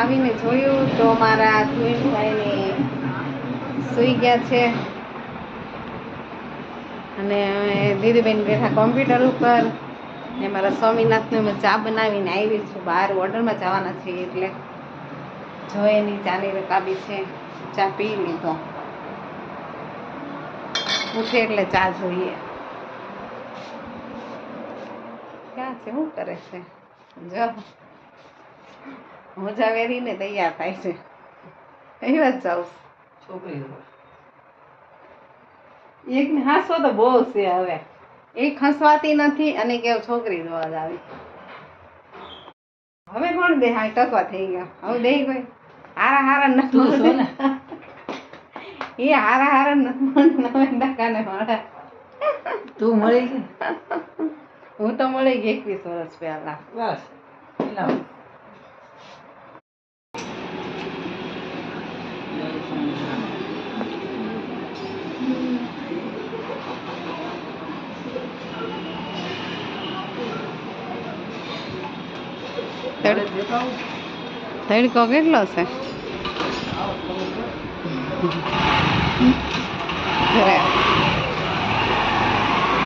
આવીને જોયું તો મારા ધુઈનભાઈને સૂઈ ગયા છે અને દીદીબેન બેઠા કોમ્પ્યુટર ઉપર ને મારા સ્વામીનાથને મેં ચા બનાવીને આવી છું. બહાર ઓર્ડરમાં જવાના છે એટલે જો એની ચાની રકાબી છે. ચા પી લીધો, ઉઠે એટલે ચા જોઈએ. ક્યાં છે, શું કરે છે? જો મોજા વેરીને તૈયાર થાય છે. કઈ વાત જાઉં છોકરી એક ને હાસો તો બહુ છે. હવે એક હસવાતી નથી અને કે છોકરી જોવા જ આવી. હવે કોણ દે? હા ટકવા થઈ ગયા. હવે દે કોઈ હારા હારા તું છો નથી ને એ હારા હારા નથી ટકાને મારા. તું મળી ગઈ હું તો મળી ગઈ 21 વર્ષ પહેલા. બસ એના તડકો કેટલો છે?